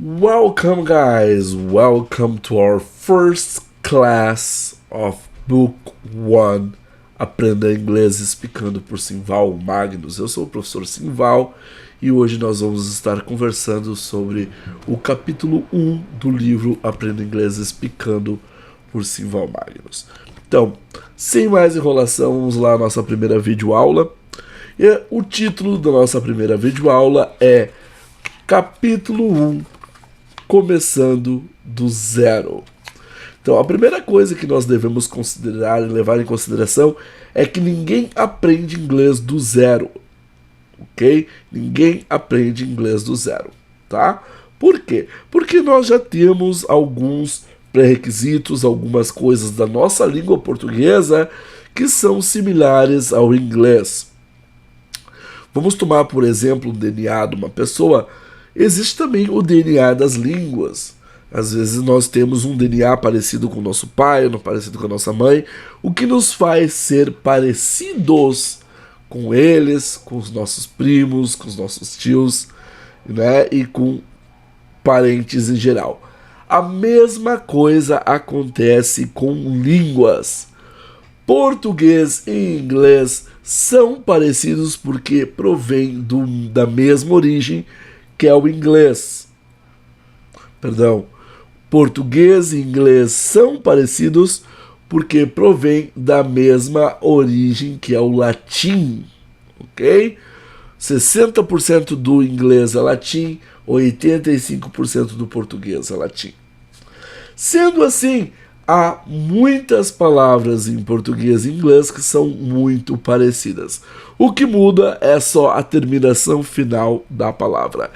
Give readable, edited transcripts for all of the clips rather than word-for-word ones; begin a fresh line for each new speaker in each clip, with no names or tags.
Welcome, guys. Welcome to our first class of Book 1, Aprenda Inglês Explicando por Simval Magnus. Eu sou o professor Simval e hoje nós vamos estar conversando sobre o capítulo 1 do livro Aprenda Inglês Explicando por Simval Magnus. Então, sem mais enrolação, vamos lá à nossa primeira videoaula. E o título da nossa primeira videoaula é Capítulo 1, Começando do Zero. Então, a primeira coisa que nós devemos considerar e levar em consideração é que ninguém aprende inglês do zero, ok? Ninguém aprende inglês do zero, tá? Por quê? Porque nós já temos alguns pré-requisitos, algumas coisas da nossa língua portuguesa que são similares ao inglês. Vamos tomar, por exemplo, o DNA de uma pessoa. Existe também o DNA das línguas. Às vezes nós temos um DNA parecido com o nosso pai, ou parecido com a nossa mãe, o que nos faz ser parecidos com eles, com os nossos primos, com os nossos tios, né, e com parentes em geral. A mesma coisa acontece com línguas. Português e inglês são parecidos porque provém da mesma origem, que é o inglês. Perdão. Português e inglês são parecidos porque provém da mesma origem, que é o latim. Ok? 60% do inglês é latim, 85% do português é latim. Sendo assim, há muitas palavras em português e inglês que são muito parecidas. O que muda é só a terminação final da palavra.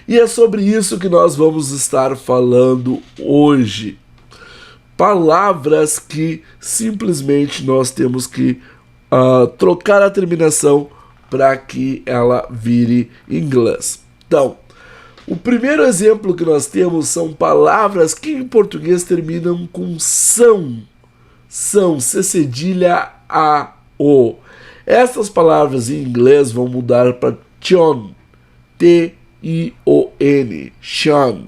E é sobre isso que nós vamos estar falando hoje. Palavras que simplesmente nós temos que trocar a terminação para que ela vire inglês. Então, o primeiro exemplo que nós temos são palavras que em português terminam com são. São, C cedilha A, O. Essas palavras em inglês vão mudar para tion, T-I-O-N, Sean.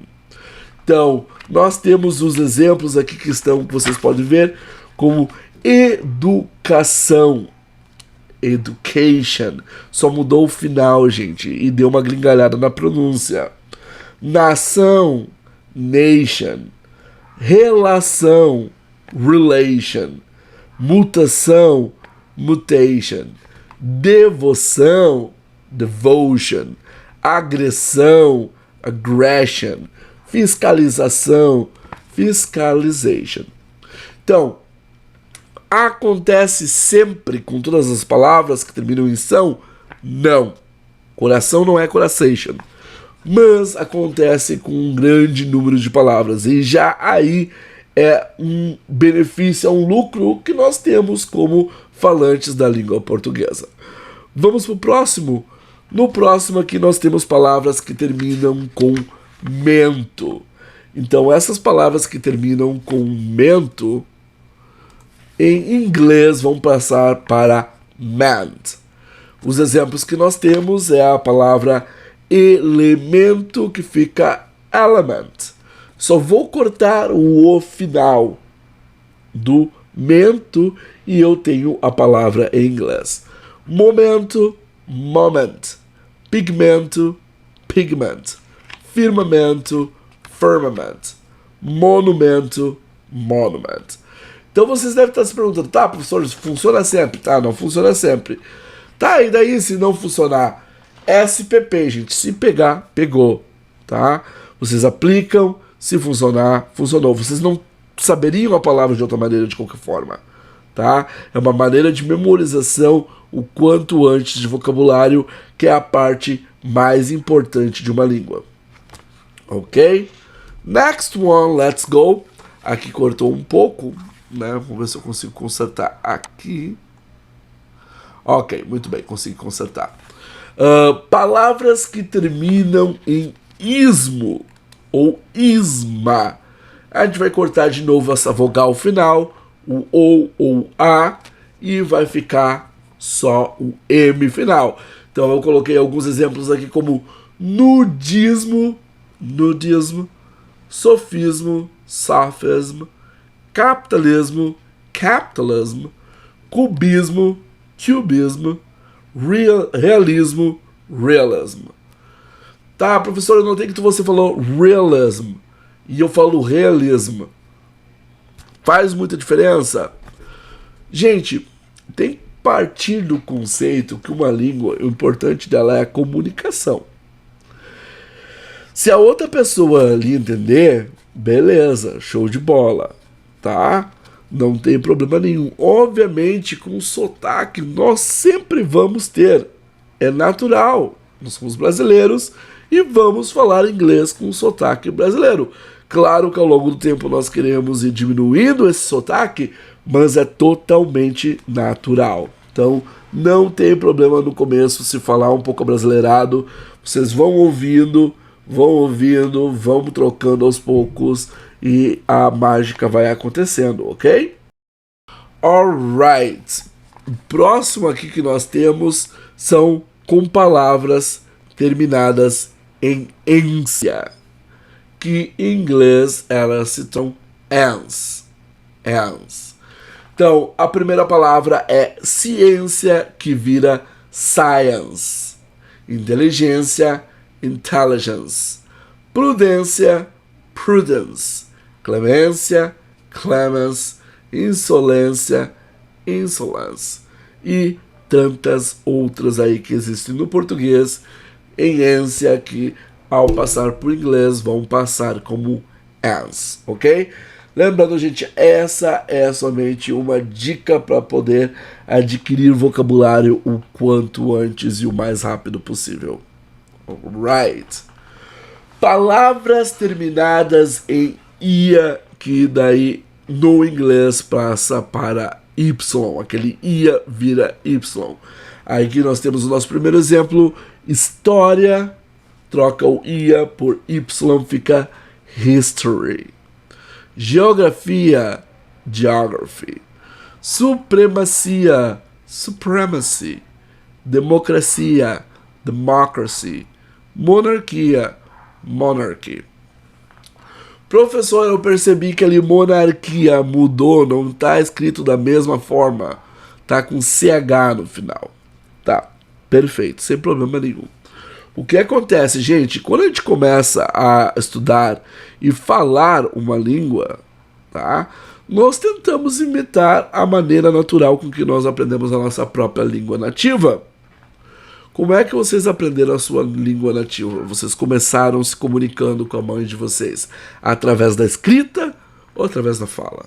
Então, nós temos os exemplos aqui que vocês podem ver, como educação, education. Só mudou o final, gente, e deu uma gringalhada na pronúncia. Nação, nation. Relação, relation. Mutação, mutation. Devoção, devotion. Agressão, aggression. Fiscalização, fiscalization. Então, acontece sempre com todas as palavras que terminam em são? Não. Coração não é coração. Mas acontece com um grande número de palavras. E já aí é um benefício, é um lucro que nós temos como falantes da língua portuguesa. Vamos para o próximo? No próximo aqui nós temos palavras que terminam com mento. Então essas palavras que terminam com mento, em inglês vão passar para meant. Os exemplos que nós temos é a palavra elemento, que fica element. Só vou cortar o final do mento e eu tenho a palavra em inglês. Momento, moment. Pigmento, pigment. Firmamento, firmament. Monumento, monument. Então vocês devem estar se perguntando, tá, professor, funciona sempre? Tá, não funciona sempre. Tá, e daí se não funcionar? SPP, gente, se pegar, pegou, tá? Vocês aplicam, se funcionar, funcionou. Vocês não saberiam a palavra de outra maneira de qualquer forma, tá? É uma maneira de memorização o quanto antes de vocabulário, que é a parte mais importante de uma língua. Ok? Next one, let's go. Aqui cortou um pouco, né? Vamos ver se eu consigo consertar aqui. Ok, muito bem, consegui consertar. Palavras que terminam em ismo ou isma. A gente vai cortar de novo essa vogal final, o ou a, e vai ficar só o M final. Então eu coloquei alguns exemplos aqui como nudismo, nudismo, sofismo, sophism, capitalismo, capitalism, cubismo, cubismo, realismo, realism. Tá, professor, eu notei que você falou realism e eu falo realism. Faz muita diferença? Gente, tem que partir do conceito que uma língua, o importante dela é a comunicação. Se a outra pessoa ali entender, beleza, show de bola, tá? Não tem problema nenhum. Obviamente, com sotaque, nós sempre vamos ter. É natural. Nós somos brasileiros e vamos falar inglês com sotaque brasileiro. Claro que ao longo do tempo nós queremos ir diminuindo esse sotaque, mas é totalmente natural. Então, não tem problema no começo se falar um pouco abrasileirado. Vocês vão ouvindo, vamos trocando aos poucos e a mágica vai acontecendo, ok? Alright. O próximo aqui que nós temos são com palavras terminadas em ência, que em inglês elas se tornam ans. Então, a primeira palavra é ciência, que vira science. Inteligência, intelligence. Prudência, prudence. Clemência, clemens. Insolência, insolence. E tantas outras aí que existem no português em ência, que ao passar por inglês vão passar como ans, ok? Lembrando, gente, essa é somente uma dica para poder adquirir vocabulário o quanto antes e o mais rápido possível. Alright. Palavras terminadas em ia, que daí no inglês passa para y, aquele ia vira y. Aí aqui nós temos o nosso primeiro exemplo, história, troca o ia por y, fica history. Geografia, geography. Supremacia, supremacy. Democracia, democracy. Monarquia, monarchy. Professor, eu percebi que ali monarquia mudou, não está escrito da mesma forma. Tá com CH no final. Tá, perfeito, sem problema nenhum. O que acontece, gente, quando a gente começa a estudar e falar uma língua, tá? Nós tentamos imitar a maneira natural com que nós aprendemos a nossa própria língua nativa. Como é que vocês aprenderam a sua língua nativa? Vocês começaram se comunicando com a mãe de vocês através da escrita ou através da fala?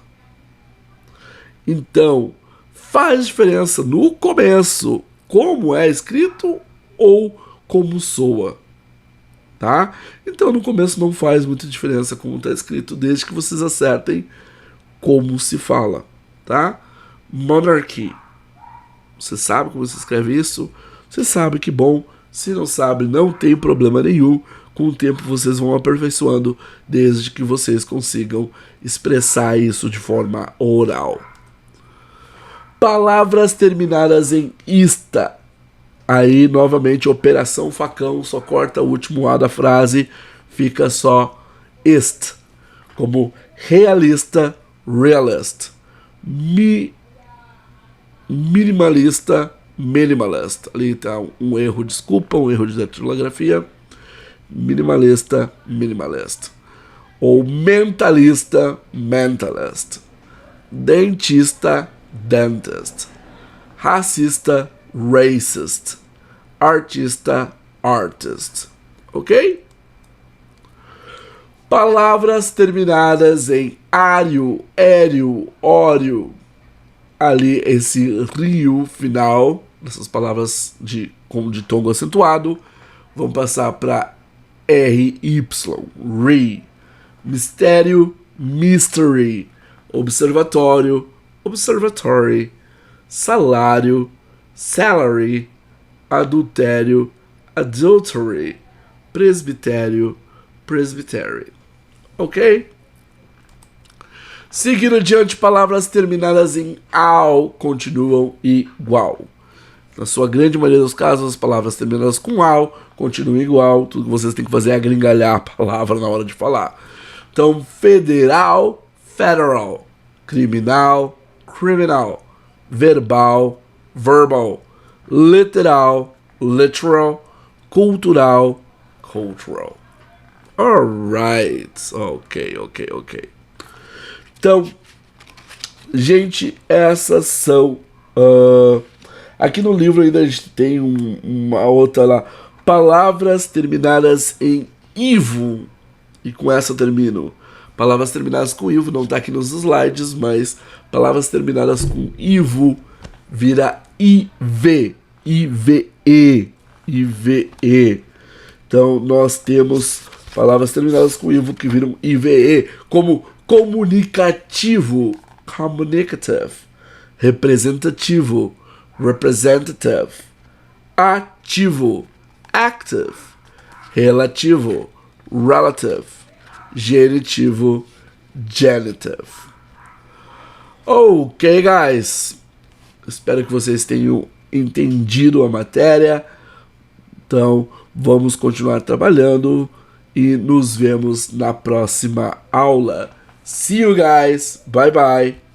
Então, faz diferença no começo como é escrito ou como soa, tá? Então no começo não faz muita diferença como está escrito, desde que vocês acertem como se fala, tá? Monarchy. Você sabe como se escreve isso? Você sabe, que bom. Se não sabe, não tem problema nenhum. Com o tempo vocês vão aperfeiçoando, desde que vocês consigam expressar isso de forma oral. Palavras terminadas em ista. Aí, novamente, operação facão, só corta o último A da frase, fica só ist, como realista, realist, minimalista, minimalist. Ali está um erro, desculpa, um erro de datilografia. Minimalista, minimalist. Ou mentalista, mentalist. Dentista, dentist. Racista, racist. Artista, artist. Ok? Palavras terminadas em ário, éreo, óreo. Ali esse rio final, essas palavras de tom acentuado, vão passar para RY, re. Mistério, mystery. Observatório, observatory. Salário, salary. Adultério, adultery. Presbitério, presbytery. Ok? Seguindo adiante, palavras terminadas em ao continuam igual. Na sua grande maioria dos casos, as palavras terminadas com "al" continuam igual. Tudo que vocês têm que fazer é gringalhar a palavra na hora de falar. Então, federal, federal. Criminal, criminal. Verbal, verbal. Literal, literal. Cultural, cultural. Alright. Ok. Então, gente, essas são... aqui no livro ainda a gente tem uma outra lá. Palavras terminadas em "ivo". E com essa eu termino. Palavras terminadas com "ivo", não tá aqui nos slides, mas palavras terminadas com "ivo" vira "iv", "ive", "ive". Então nós temos palavras terminadas com "ivo" que viram "ive", como comunicativo, communicative, representativo, representative, ativo, active, relativo, relative, genitivo, genitive. Ok, guys. Espero que vocês tenham entendido a matéria. Então, vamos continuar trabalhando e nos vemos na próxima aula. See you guys. Bye bye.